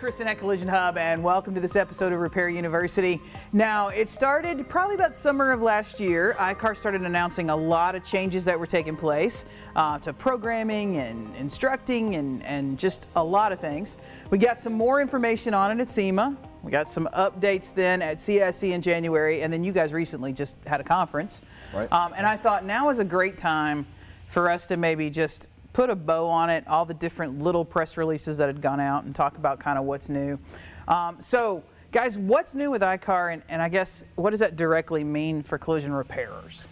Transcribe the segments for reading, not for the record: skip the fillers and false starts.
Kristen at Collision Hub, and welcome to this episode of Repair University. Now, it started probably about summer of last year. ICAR started announcing a lot of changes that were taking place to programming and instructing and just a lot of things. We got some more information on it at SEMA. We got some updates then at CSE in January, and then you guys recently just had a conference. Right. And I thought now is a great time for us to maybe just put a bow on it, all the different little press releases that had gone out, and talk about kind of what's new. So guys, what's new with ICAR, and I guess what does that directly mean for collision repairers?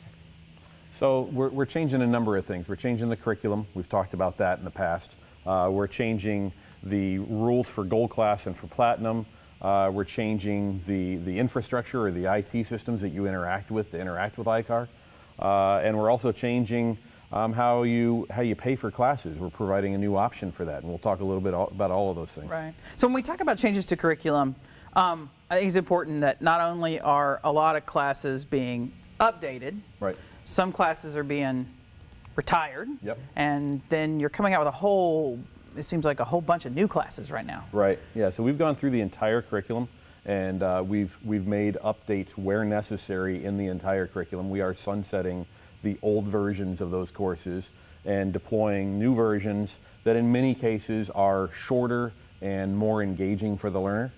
So we're changing a number of things. We're changing the curriculum. We've talked about that in the past. We're changing the rules for gold class and for platinum. We're changing the infrastructure or the IT systems that you interact with to interact with ICAR. And we're also changing how you pay for classes. We're providing a new option for that, and we'll talk a little bit about all of those things. Right. So when we talk about changes to curriculum, I think it's important that not only are a lot of classes being updated, right, some classes are being retired, yep, and then you're coming out with it seems like a whole bunch of new classes right now. Right. Yeah. So we've gone through the entire curriculum, and we've made updates where necessary in the entire curriculum. We are sunsetting the old versions of those courses and deploying new versions that in many cases are shorter and more engaging for the learner.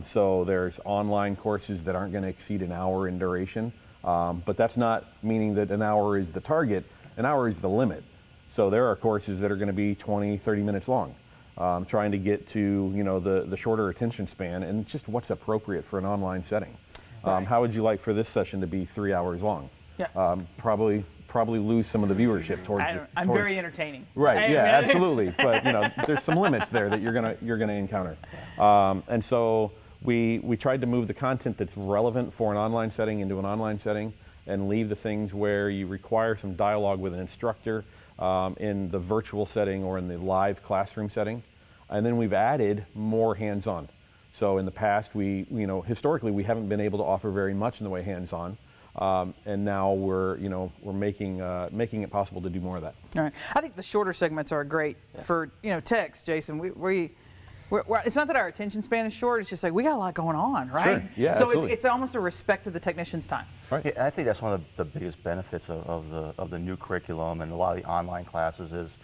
So there's online courses that aren't going to exceed an hour in duration, but that's not meaning that an hour is the target. An hour is the limit. So there are courses that are going to be 20, 30 minutes long, trying to get to the shorter attention span and just what's appropriate for an online setting. Right. How would you like for this session to be 3 hours long? Yeah. Probably lose some of the viewership towards. I'm very entertaining. Right. Yeah. Absolutely. But there's some limits there that you're gonna encounter. And so we tried to move the content that's relevant for an online setting into an online setting, and leave the things where you require some dialogue with an instructor in the virtual setting or in the live classroom setting. And then we've added more hands-on. So in the past, historically we haven't been able to offer very much in the way hands-on. And now we're making it possible to do more of that. All right. I think the shorter segments are great for techs, Jason. It's not that our attention span is short. It's just like we got a lot going on, right? Sure. Yeah. So absolutely. it's almost a respect to the technician's time. Right. Yeah, I think that's one of the biggest benefits of the new curriculum and a lot of the online classes is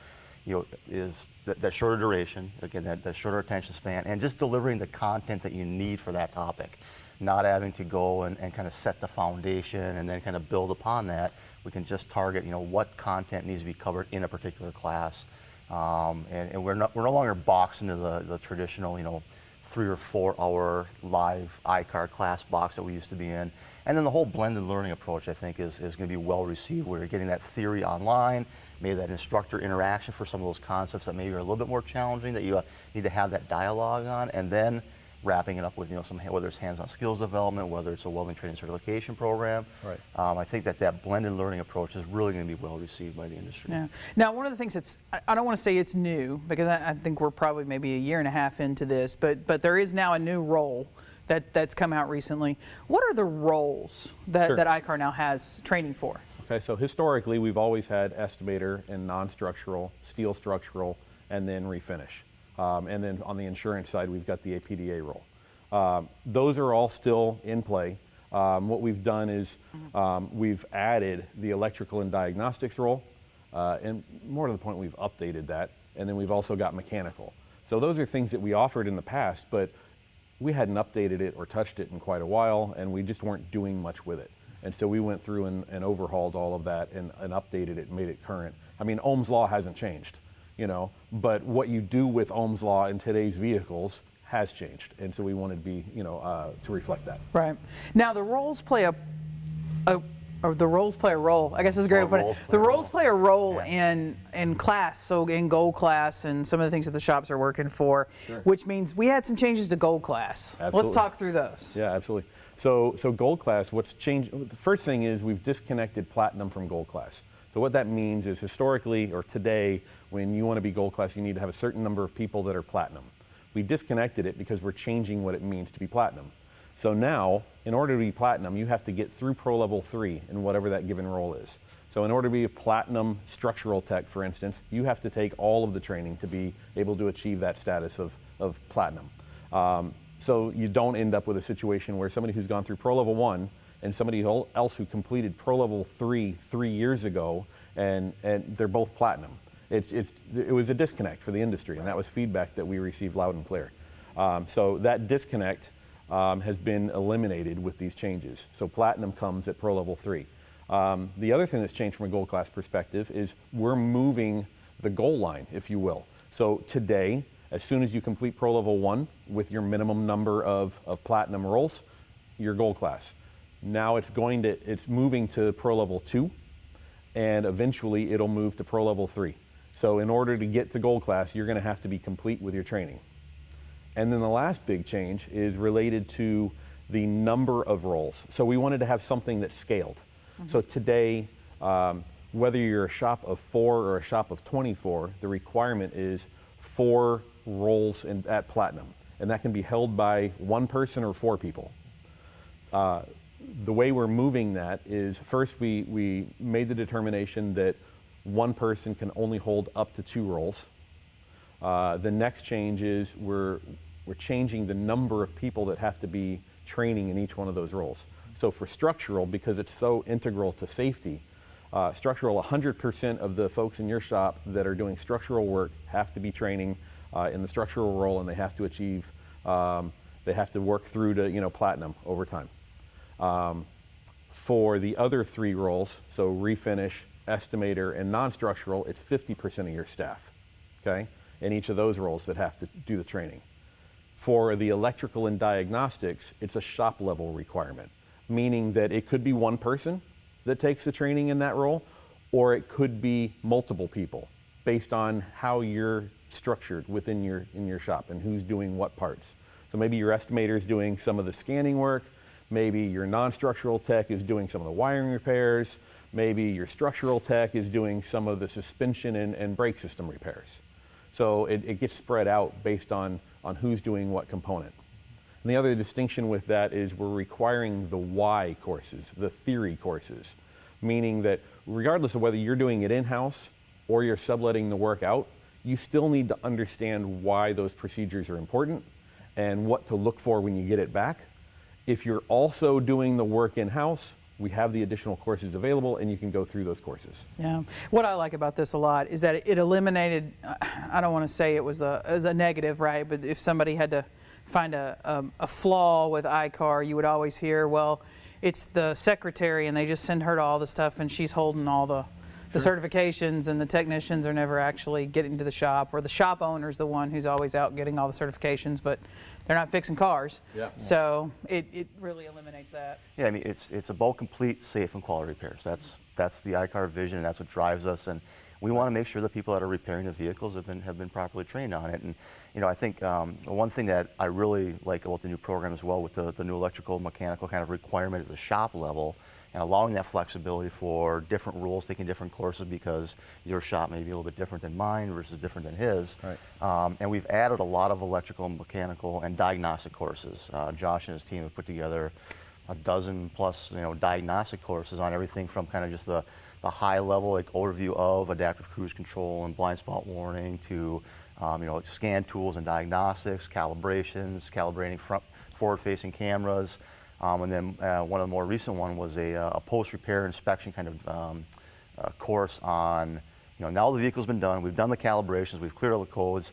that shorter duration, again, that shorter attention span, and just delivering the content that you need for that topic. Not having to go and kind of set the foundation and then kind of build upon that. We can just target, what content needs to be covered in a particular class. And we're no longer boxed into the traditional, 3 or 4 hour live ICAR class box that we used to be in. And then the whole blended learning approach, I think, is going to be well received, where you're getting that theory online, maybe that instructor interaction for some of those concepts that maybe are a little bit more challenging, that you need to have that dialogue on, and then wrapping it up with whether it's hands-on skills development, whether it's a welding training certification program. Right. I think that blended learning approach is really going to be well received by the industry. Yeah. Now, one of the things I don't want to say it's new, because I think we're probably maybe a year and a half into this, but there is now a new role that's come out recently. What are the roles that ICAR now has training for? Okay. So historically, we've always had estimator and non-structural, steel structural, and then refinish. And then on the insurance side, we've got the APDA role. Those are all still in play. What we've done is we've added the electrical and diagnostics role, and more to the point, we've updated that. And then we've also got mechanical. So those are things that we offered in the past, but we hadn't updated it or touched it in quite a while, and we just weren't doing much with it. And so we went through and overhauled all of that and updated it and made it current. I mean, Ohm's Law hasn't changed. But what you do with Ohm's Law in today's vehicles has changed, and so we wanted to be, to reflect that. Right. Now the roles play a role. I guess that's a great way to put it. The roles play a role in class, so in gold class and some of the things that the shops are working for, which means we had some changes to gold class. Absolutely. Let's talk through those. Yeah, absolutely. So gold class, what's changed, the first thing is we've disconnected platinum from gold class. So what that means is historically or today, when you want to be gold class, you need to have a certain number of people that are platinum. We disconnected it because we're changing what it means to be platinum. So now, in order to be platinum, you have to get through Pro Level 3 in whatever that given role is. So in order to be a platinum structural tech, for instance, you have to take all of the training to be able to achieve that status of platinum. So you don't end up with a situation where somebody who's gone through Pro Level 1 and somebody else who completed Pro Level 3 years ago, and they're both platinum. It was a disconnect for the industry, and that was feedback that we received loud and clear. So that disconnect has been eliminated with these changes. So platinum comes at Pro Level 3. The other thing that's changed from a gold class perspective is we're moving the goal line, if you will. So today, as soon as you complete Pro Level 1 with your minimum number of platinum rolls, you're gold class. Now it's moving to Pro Level 2, and eventually it'll move to Pro Level 3. So in order to get to gold class, you're gonna have to be complete with your training. And then the last big change is related to the number of rolls. So we wanted to have something that scaled. So today, whether you're a shop of 4 or a shop of 24, the requirement is 4 rolls at platinum, and that can be held by 1 person or 4 people. The way we're moving that is, first we made the determination that 1 person can only hold up to 2 rolls. The next change is we're changing the number of people that have to be training in each one of those roles. So for structural, because it's so integral to safety, structural, 100% of the folks in your shop that are doing structural work have to be training in the structural role, and they have to achieve, they have to work through to platinum over time. For the other 3 roles, so refinish, estimator, and non-structural, it's 50% of your staff, okay, in each of those roles that have to do the training. For the electrical and diagnostics, it's a shop level requirement, meaning that it could be 1 person that takes the training in that role, or it could be multiple people based on how you're structured within your shop and who's doing what parts. So maybe your estimator is doing some of the scanning work, maybe your non-structural tech is doing some of the wiring repairs, maybe your structural tech is doing some of the suspension and brake system repairs. So it gets spread out based on who's doing what component. And the other distinction with that is we're requiring the why courses, the theory courses, meaning that regardless of whether you're doing it in-house or you're subletting the work out, you still need to understand why those procedures are important and what to look for when you get it back. If you're also doing the work in-house, we have the additional courses available, and you can go through those courses. Yeah. What I like about this a lot is that it eliminated, I don't want to say it was a negative, right? But if somebody had to find a flaw with ICAR, you would always hear, well, it's the secretary and they just send her to all the stuff and she's holding all the certifications, and the technicians are never actually getting to the shop, or the shop owner's the one who's always out getting all the certifications, but they're not fixing cars. Yeah. So it really eliminates that. Yeah, I mean, it's about complete, safe, and quality repairs. That's the ICAR vision, and that's what drives us. And we want to make sure that people that are repairing the vehicles have been properly trained on it. And I think one thing that I really like about the new program as well, with the new electrical, mechanical kind of requirement at the shop level, and allowing that flexibility for different rules, taking different courses, because your shop may be a little bit different than mine versus different than his. Right. And we've added a lot of electrical, mechanical, and diagnostic courses. Josh and his team have put together a dozen plus diagnostic courses on everything from kind of just the high level overview of adaptive cruise control and blind spot warning to scan tools and diagnostics, calibrations, calibrating forward-facing cameras. And then one of the more recent one was a post-repair inspection kind of course on, now the vehicle's been done, we've done the calibrations, we've cleared all the codes.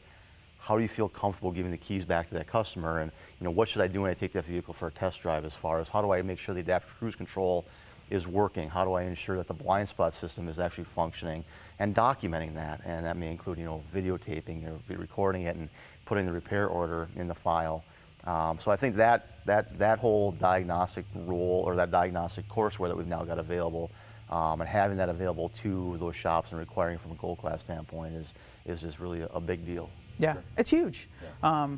How do you feel comfortable giving the keys back to that customer? And what should I do when I take that vehicle for a test drive, as far as how do I make sure the adaptive cruise control is working? How do I ensure that the blind spot system is actually functioning, and documenting that? And that may include videotaping, recording it, and putting the repair order in the file. So I think that whole diagnostic role, or that diagnostic courseware that we've now got available, and having that available to those shops and requiring from a gold class standpoint is just really a big deal. Yeah, Sure. It's huge. Yeah.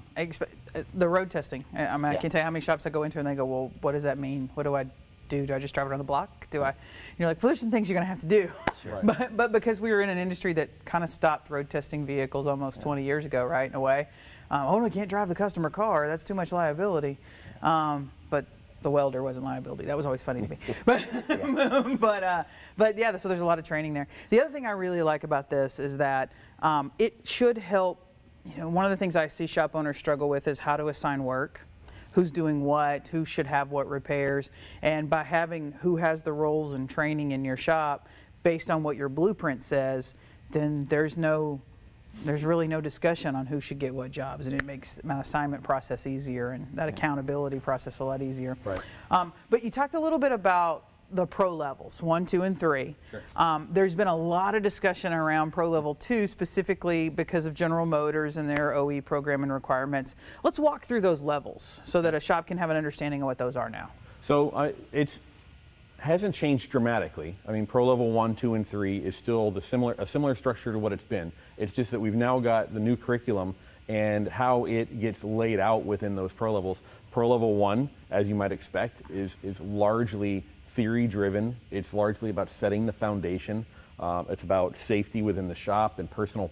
The road testing. I mean, I can't tell you how many shops I go into and they go, well, what does that mean? What do I do? Do I just drive around the block? Do I? You're like, well, there's some things you're going to have to do. Sure. But because we were in an industry that kind of stopped road testing vehicles almost 20 years ago, right, in a way. Oh, I can't drive the customer car. That's too much liability. But the welder wasn't liability. That was always funny to me. But yeah, so there's a lot of training there. The other thing I really like about this is that it should help one of the things I see shop owners struggle with is how to assign work, who's doing what, who should have what repairs, and by having who has the roles and training in your shop based on what your blueprint says, then there's really no discussion on who should get what jobs, and it makes my assignment process easier and that accountability process a lot easier. Right. But you talked a little bit about the pro levels, 1, 2, and 3. Sure. There's been a lot of discussion around pro level 2 specifically because of General Motors and their OE program and requirements. Let's walk through those levels so that a shop can have an understanding of what those are now. So it hasn't changed dramatically. I mean, pro level 1, 2, and 3 is still a similar structure to what it's been. It's just that we've now got the new curriculum and how it gets laid out within those pro levels. Pro level 1, as you might expect, is largely theory driven. It's largely about setting the foundation. It's about safety within the shop and personal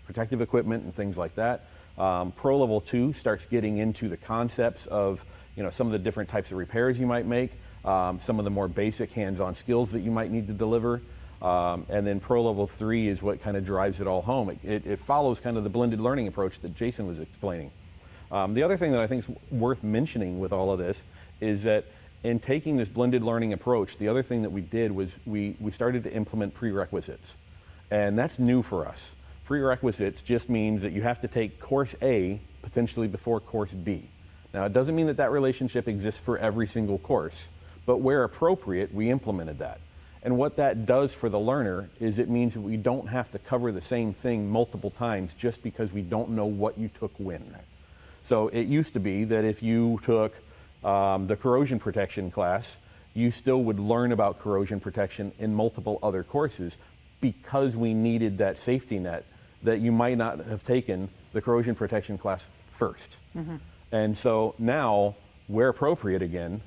protective equipment and things like that. Pro level 2 starts getting into the concepts of some of the different types of repairs you might make, some of the more basic hands-on skills that you might need to deliver. And then pro level 3 is what kind of drives it all home. It follows kind of the blended learning approach that Jason was explaining. The other thing that I think is worth mentioning with all of this is that in taking this blended learning approach, the other thing that we did was we started to implement prerequisites. And that's new for us. Prerequisites just means that you have to take course A potentially before course B. Now, it doesn't mean that that relationship exists for every single course, but where appropriate, we implemented that. And what that does for the learner is it means that we don't have to cover the same thing multiple times just because we don't know what you took when. So it used to be that if you took the corrosion protection class, you still would learn about corrosion protection in multiple other courses because we needed that safety net that you might not have taken the corrosion protection class first. Mm-hmm. And so now, where appropriate again,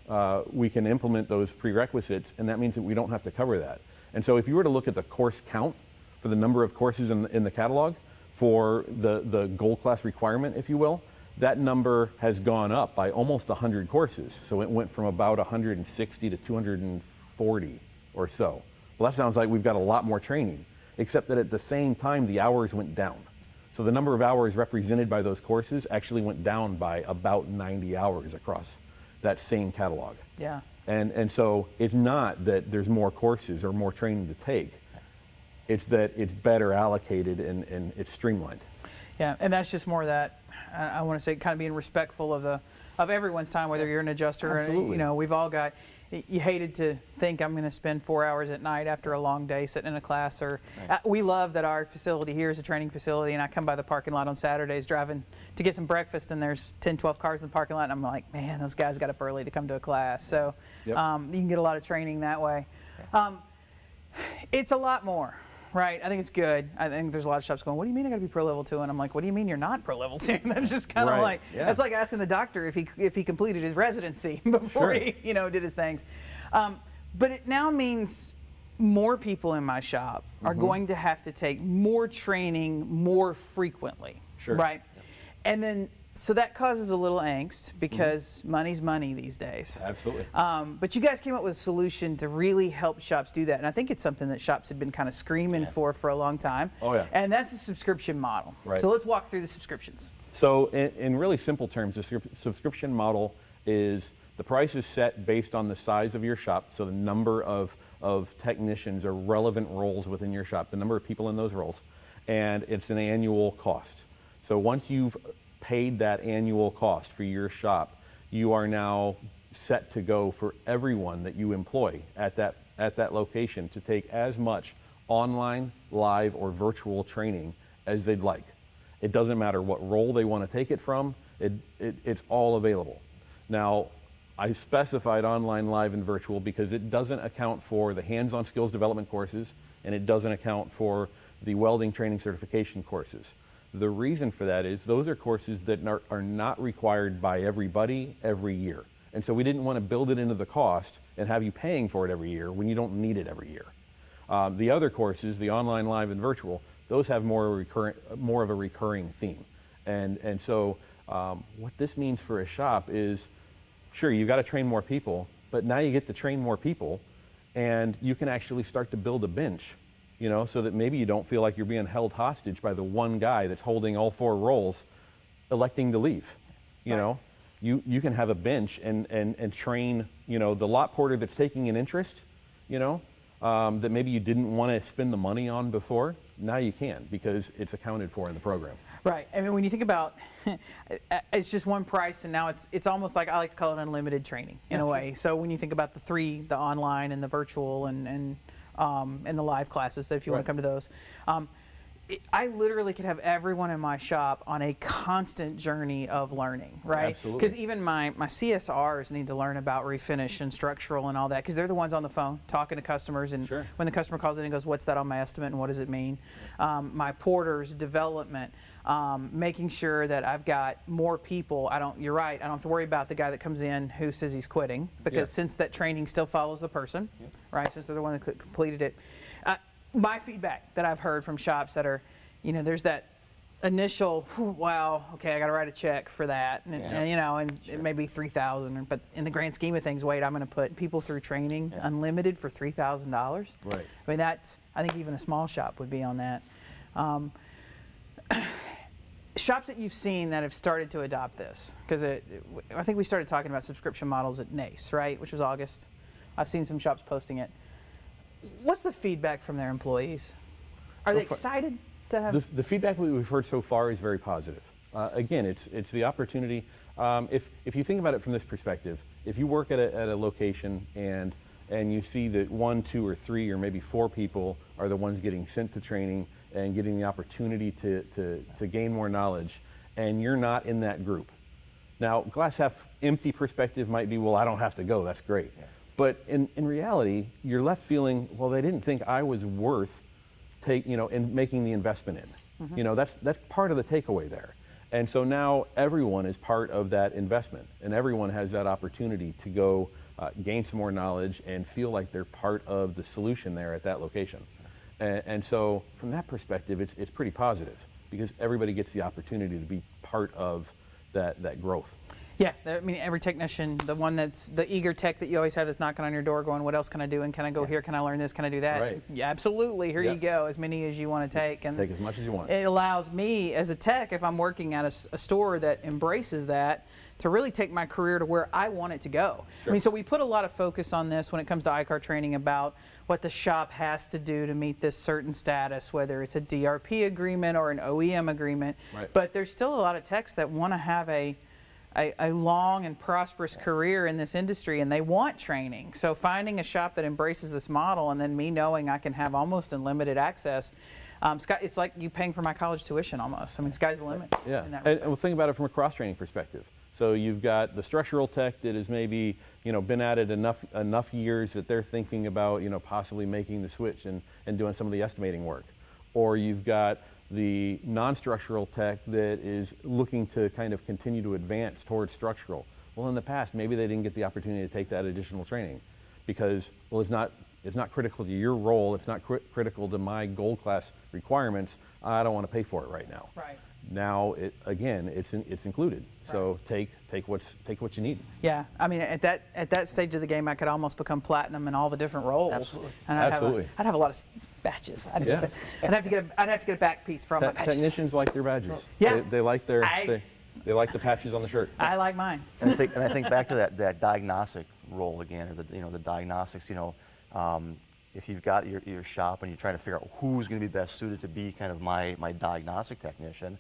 we can implement those prerequisites, and that means that we don't have to cover that. And so if you were to look at the course count for the number of courses in the catalog for the gold class requirement, if you will, that number has gone up by almost 100 courses. So it went from about 160 to 240 or so. Well, that sounds like we've got a lot more training, except that at the same time, the hours went down. So the number of hours represented by those courses actually went down by about 90 hours across that same catalog. Yeah. And so it's not that there's more courses or more training to take. It's that it's better allocated and it's streamlined. Yeah, and that's just more that, I want to say, kind of being respectful of everyone's time, whether you're an adjuster. Absolutely. Or, we've all got, you hated to think I'm going to spend 4 hours at night after a long day sitting in a class. Or right. We love that our facility here is a training facility, and I come by the parking lot on Saturdays driving to get some breakfast, and there's 10, 12 cars in the parking lot, and I'm like, man, those guys got up early to come to a class. So Yep. You can get a lot of training that way. It's a lot more. Right, I think it's good. I think there's a lot of shops going, what do you mean I gotta be pro level 2? And I'm like, what do you mean you're not pro level 2? That's just kind of Right. like, Yeah. that's like asking the doctor if he completed his residency before Sure. he did his things. But it now means more people in my shop are going to have to take more training more frequently. Sure. Right? And then, so that causes a little angst because money's money these days. Absolutely. But you guys came up with a solution to really help shops do that. And I think it's something that shops had been kind of screaming for a long time. Oh, yeah. And that's a subscription model. Right. So let's walk through the subscriptions. So in really simple terms, the subscription model is the price is set based on the size of your shop, so the number of technicians or relevant roles within your shop, the number of people in those roles, and it's an annual cost. So once you've paid that annual cost for your shop, you are now set to go for everyone that you employ at that location to take as much online, live, or virtual training as they'd like. It doesn't matter what role they want to take it from, it's all available. Now, I specified online, live, and virtual because it doesn't account for the hands-on skills development courses, and it doesn't account for the welding training certification courses. The reason for that is those are courses that are not required by everybody every year. And so we didn't want to build it into the cost and have you paying for it every year when you don't need it every year. The other courses, the online, live, and virtual, those have more of a recurring theme. And so what this means for a shop is, sure, you've got to train more people, but now you get to train more people and you can actually start to build a bench you know, so that maybe you don't feel like you're being held hostage by the one guy that's holding all 4 roles electing to leave. You know, you can have a bench and train, you know, the lot porter that's taking an interest, you know, that maybe you didn't want to spend the money on before. Now you can, because it's accounted for in the program. Right. I mean, when you think about, it's just one price, and now it's almost like, I like to call it unlimited training in a way. So when you think about the 3, the online and the virtual and the live classes, so if you want to come to those, I literally could have everyone in my shop on a constant journey of learning, right? Absolutely. Because even my CSRs need to learn about refinish and structural and all that, because they're the ones on the phone talking to customers, and when the customer calls in and goes, what's that on my estimate and what does it mean? My porters, development, making sure that I've got more people. You're right, I don't have to worry about the guy that comes in who says he's quitting, because since that training still follows the person, right, since they're the one that completed it. My feedback that I've heard from shops that are, you know, there's that initial, wow, okay, I got to write a check for that, and you know, and it may be $3,000, but in the grand scheme of things, wait, I'm going to put people through training unlimited for $3,000. Right. I mean, that's, I think even a small shop would be on that. Shops that you've seen that have started to adopt this, because I think we started talking about subscription models at NACE, right, which was August. I've seen some shops posting it. What's the feedback from their employees? Are they excited to have? The feedback we've heard so far is very positive. Again, it's the opportunity. If you think about it from this perspective, if you work at a location and you see that 1, 2, or 3, or maybe 4 people are the ones getting sent to training and getting the opportunity to gain more knowledge, and you're not in that group. Now, glass half empty perspective might be, well, I don't have to go, that's great. But in reality, you're left feeling, well, they didn't think I was worth in making the investment in. You know, that's part of the takeaway there. And so now everyone is part of that investment, and everyone has that opportunity to go gain some more knowledge and feel like they're part of the solution there at that location. And so from that perspective, it's pretty positive, because everybody gets the opportunity to be part of that growth. Yeah, I mean, every technician, the one that's the eager tech that you always have that's knocking on your door going, what else can I do, and can I go here, can I learn this, can I do that? Right. Yeah, absolutely, here you go, as many as you want to take. And take as much as you want. It allows me as a tech, if I'm working at a store that embraces that, to really take my career to where I want it to go. I mean, so we put a lot of focus on this when it comes to ICAR training about what the shop has to do to meet this certain status, whether it's a DRP agreement or an OEM agreement. But there's still a lot of techs that want to have a long and prosperous career in this industry, and they want training. So finding a shop that embraces this model, and then me knowing I can have almost unlimited access, it's like you paying for my college tuition almost. I mean, sky's the limit. Yeah, and we'll think about it from a cross-training perspective. So you've got the structural tech that has maybe, you know, been at it enough years that they're thinking about, you know, possibly making the switch and doing some of the estimating work. Or you've got the non-structural tech that is looking to kind of continue to advance towards structural. Well, in the past, maybe they didn't get the opportunity to take that additional training because, well, it's not critical to your role, it's not critical to my gold class requirements, I don't want to pay for it right now. Right. Now, it's included. So take what you need. Yeah, I mean, at that stage of the game, I could almost become platinum in all the different roles. Absolutely. And I'd have a lot of badges. I'd have to get a back piece from my badges. Technicians like their badges. Yeah. They like they like the patches on the shirt. I like mine. And I think back to that diagnostic role again, or the diagnostics. You know, if you've got your shop and you're trying to figure out who's going to be best suited to be kind of my diagnostic technician,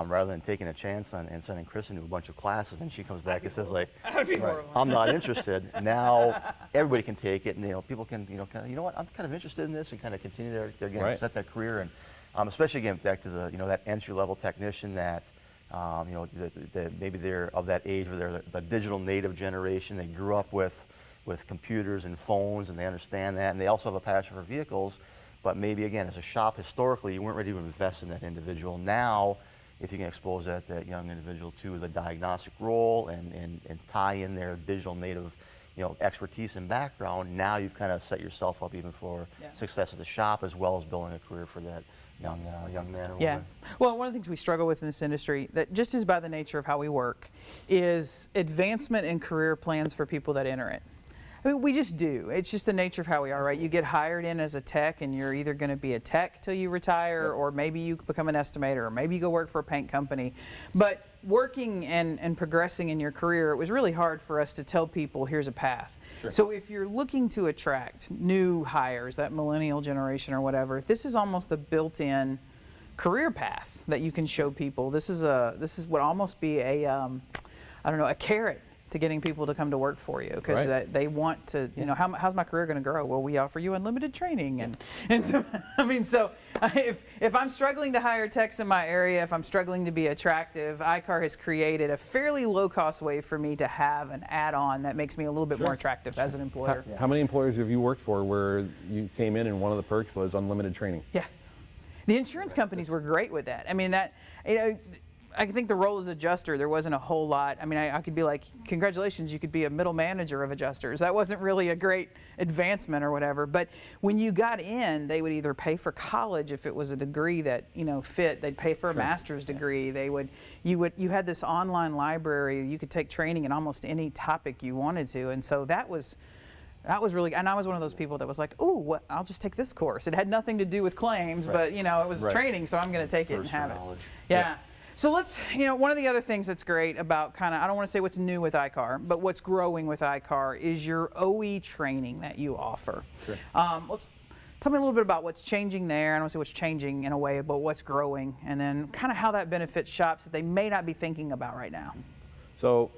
rather than taking a chance and sending Kristen to a bunch of classes, and she comes back and says like, I'm not interested. Now everybody can take it, and you know, people can, you know what, I'm kind of interested in this, and kind of continue their set that career, and especially again back to the, you know, that entry level technician that, you know, maybe they're of that age where they're the digital native generation. They grew up with computers and phones, and they understand that, and they also have a passion for vehicles. But maybe again, as a shop historically, you weren't ready to invest in that individual. Now, if you can expose that young individual to the diagnostic role and tie in their digital native, you know, expertise and background, now you've kind of set yourself up even for success at the shop, as well as building a career for that young man or woman. Yeah. Well, one of the things we struggle with in this industry, that just is by the nature of how we work, is advancement in career plans for people that enter it. I mean, we just do. It's just the nature of how we are, right? You get hired in as a tech, and you're either going to be a tech till you retire, or maybe you become an estimator, or maybe you go work for a paint company. But working and progressing in your career, it was really hard for us to tell people, here's a path. Sure. So if you're looking to attract new hires, that millennial generation or whatever, this is almost a built-in career path that you can show people. This is would almost be a I don't know, a carrot to getting people to come to work for you, because Right. they want to, you know, how's my career going to grow? Well, we offer you unlimited training, and so I mean, so if I'm struggling to hire techs in my area, if I'm struggling to be attractive, ICAR has created a fairly low-cost way for me to have an add-on that makes me a little bit more attractive as an employer. How many employers have you worked for where you came in and one of the perks was unlimited training? Yeah. The insurance companies were great with that. I mean, that, you know, I think the role as adjuster, there wasn't a whole lot. I mean, I could be like, congratulations, you could be a middle manager of adjusters. That wasn't really a great advancement or whatever. But when you got in, they would either pay for college if it was a degree that, you know, fit. They'd pay for a master's degree. You had this online library. You could take training in almost any topic you wanted to. And so that was really, and I was one of those people that was like, ooh, I'll just take this course. It had nothing to do with claims, but, you know, it was training, so I'm going to take it and have it. Yeah. So let's, you know, one of the other things that's great about kind of, I don't want to say what's new with ICAR, but what's growing with ICAR is your OE training that you offer. Sure. Let's tell me a little bit about what's changing there. I don't say what's changing in a way, but what's growing, and then kind of how that benefits shops that they may not be thinking about right now. So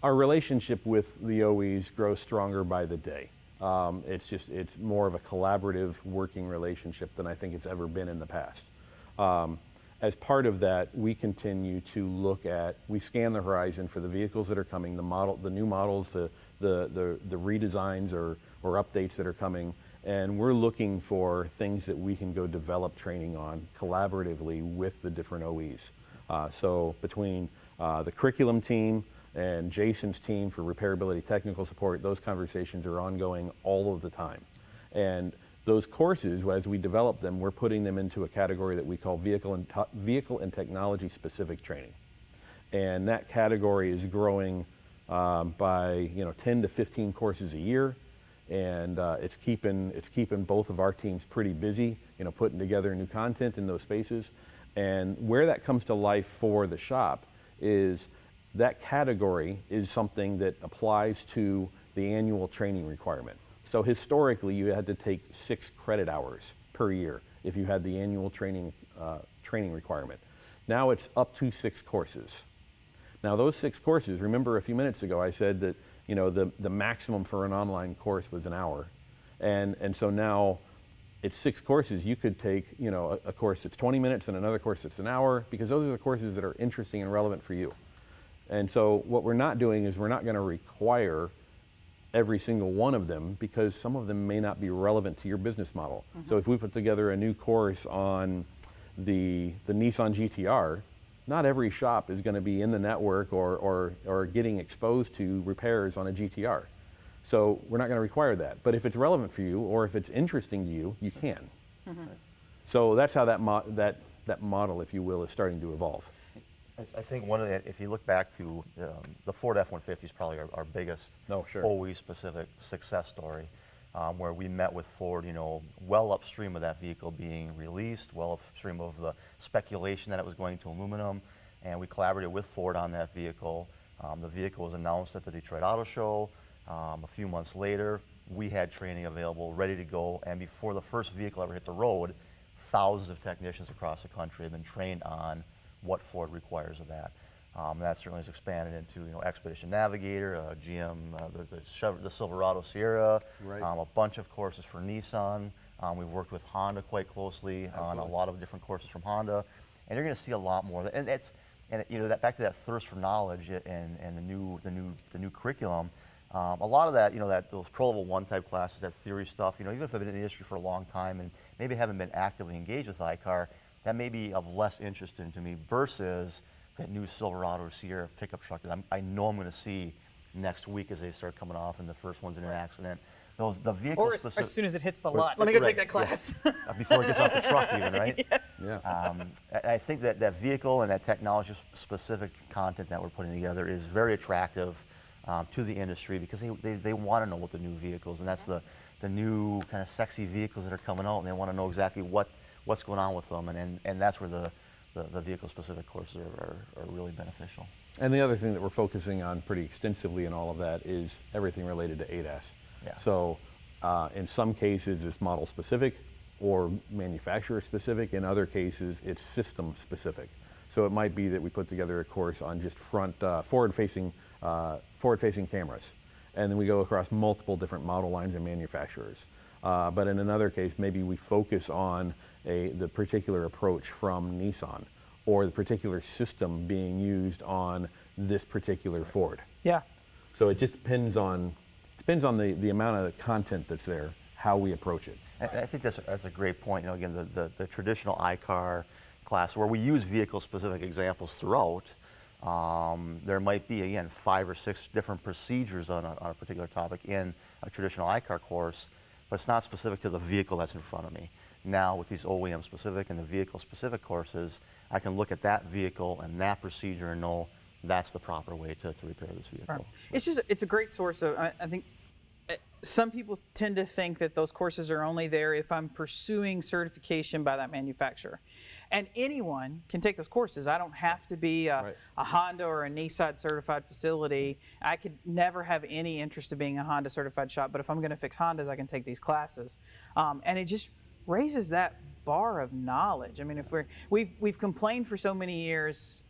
our relationship with the OEs grows stronger by the day. It's more of a collaborative working relationship than I think it's ever been in the past. As part of that, we continue to look at, we scan the horizon for the vehicles that are coming, the new models, the redesigns or updates that are coming, and we're looking for things that we can go develop training on collaboratively with the different OEs. So between the curriculum team and Jason's team for repairability technical support, those conversations are ongoing all of the time. And those courses, as we develop them, we're putting them into a category that we call vehicle and technology specific training. And that category is growing by 10 to 15 courses a year. And it's keeping both of our teams pretty busy, putting together new content in those spaces. And where that comes to life for the shop is that category is something that applies to the annual training requirement. So historically, you had to take 6 credit hours per year if you had the annual training requirement. Now it's up to 6 courses. Now those 6 courses, remember a few minutes ago I said that the maximum for an online course was an hour. And so now it's 6 courses. You could take a course that's 20 minutes and another course that's an hour, because those are the courses that are interesting and relevant for you. And so what we're not doing is we're not going to require every single one of them, because some of them may not be relevant to your business model. Mm-hmm. So if we put together a new course on the Nissan GTR, not every shop is going to be in the network or getting exposed to repairs on a GTR. So we're not going to require that. But if it's relevant for you or if it's interesting to you, you can. Mm-hmm. So that's how that model, if you will, is starting to evolve. I think one of the, if you look back to the Ford F-150 is probably our biggest OE-specific success story, where we met with Ford, well upstream of that vehicle being released, well upstream of the speculation that it was going to aluminum, and we collaborated with Ford on that vehicle. The vehicle was announced at the Detroit Auto Show. A few months later, we had training available, ready to go, and before the first vehicle ever hit the road, thousands of technicians across the country have been trained on what Ford requires of that. That certainly has expanded into Expedition Navigator, GM, the Silverado Sierra, a bunch of courses for Nissan. We've worked with Honda quite closely on a lot of different courses from Honda, and you're going to see a lot more. And that back to that thirst for knowledge and the new curriculum. A lot of that, those Pro Level 1 type classes, that theory stuff. Even if I've been in the industry for a long time and maybe haven't been actively engaged with ICAR, that may be of less interest to me versus that new Silverado or Sierra pickup truck that I know I'm going to see next week as they start coming off and the first one's in an accident. The vehicle or as soon as it hits the lot. Let me go take that class. Yeah. Before it gets off the truck even, right? Yeah. I think that vehicle and that technology-specific content that we're putting together is very attractive. to the industry because they want to know what the new vehicles, and that's the new kind of sexy vehicles that are coming out, and they want to know exactly what's going on with them, and that's where the vehicle-specific courses are really beneficial. And the other thing that we're focusing on pretty extensively in all of that is everything related to ADAS. Yeah. So in some cases it's model specific or manufacturer specific. In other cases it's system specific. So it might be that we put together a course on just forward-facing cameras, and then we go across multiple different model lines and manufacturers. But in another case, maybe we focus on the particular approach from Nissan, or the particular system being used on this particular Ford. Yeah. So it just depends on the amount of content that's there, how we approach it. And I think that's a great point. You know, again, the traditional ICAR class where we use vehicle-specific examples throughout, there might be, again, 5 or 6 different procedures on a particular topic in a traditional ICAR course, but it's not specific to the vehicle that's in front of me. Now with these OEM-specific and the vehicle-specific courses, I can look at that vehicle and that procedure and know that's the proper way to repair this vehicle. Right. It's a great source of, I think, some people tend to think that those courses are only there if I'm pursuing certification by that manufacturer. And anyone can take those courses. I don't have to be a Honda or a Nissan certified facility. I could never have any interest in being a Honda certified shop, but if I'm going to fix Hondas, I can take these classes. And it just raises that bar of knowledge. I mean, if we've complained for so many years,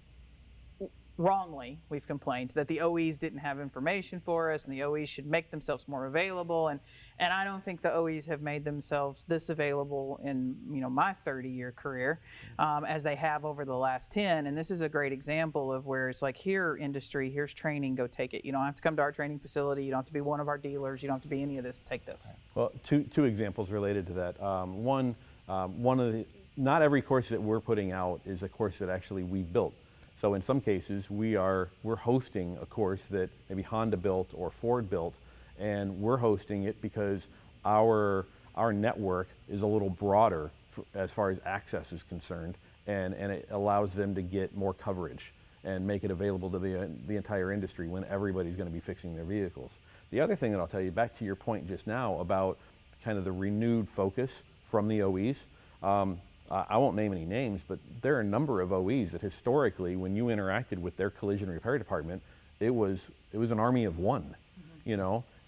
wrongly, we've complained that the OEs didn't have information for us, and the OEs should make themselves more available. And I don't think the OEs have made themselves this available in my 30-year career as they have over the last 10. And this is a great example of where it's like, here, industry, here's training, go take it. You don't have to come to our training facility. You don't have to be one of our dealers. You don't have to be any of this. Take this. Well, two examples related to that. One of the, not every course that we're putting out is a course that actually we've built. So in some cases, we're hosting a course that maybe Honda built or Ford built, and we're hosting it because our network is a little broader as far as access is concerned, and it allows them to get more coverage and make it available to the entire industry when everybody's going to be fixing their vehicles. The other thing that I'll tell you, back to your point just now about kind of the renewed focus from the OEs, I won't name any names, but there are a number of OEs that historically, when you interacted with their collision repair department, it was an army of one,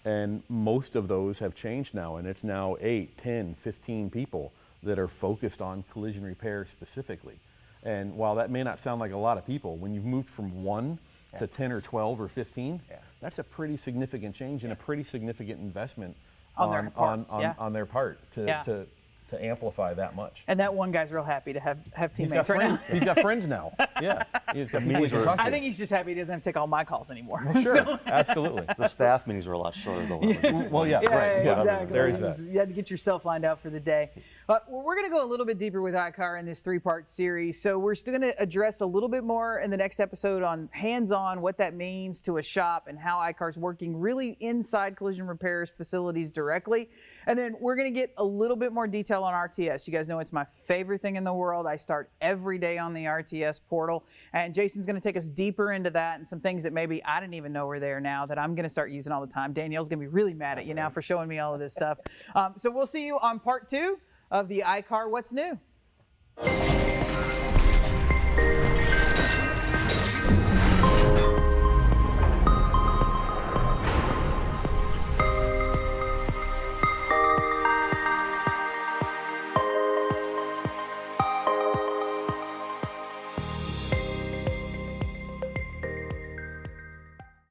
and most of those have changed now, and it's now 8, 10, 15 people that are focused on collision repair specifically. And while that may not sound like a lot of people, when you've moved from 1 to 10 or 12 or 15, that's a pretty significant change and a pretty significant investment on their part to amplify that much. And that one guy's real happy to have teammates right now. He's got friends now. Yeah. He's got people he can talk to. I think he's just happy he doesn't have to take all my calls anymore. Well, sure, absolutely. The staff meetings were a lot shorter though. Well, yeah, right. Yeah, exactly. There is that. You had to get yourself lined out for the day. We're going to go a little bit deeper with ICAR in this 3-part series. So we're still going to address a little bit more in the next episode on hands-on, what that means to a shop and how ICAR's working really inside collision repairs facilities directly. And then we're going to get a little bit more detail on RTS. You guys know it's my favorite thing in the world. I start every day on the RTS portal. And Jason's going to take us deeper into that and some things that maybe I didn't even know were there now that I'm going to start using all the time. Danielle's going to be really mad at you now for showing me all of this stuff. So we'll see you on part 2 of the ICAR What's New.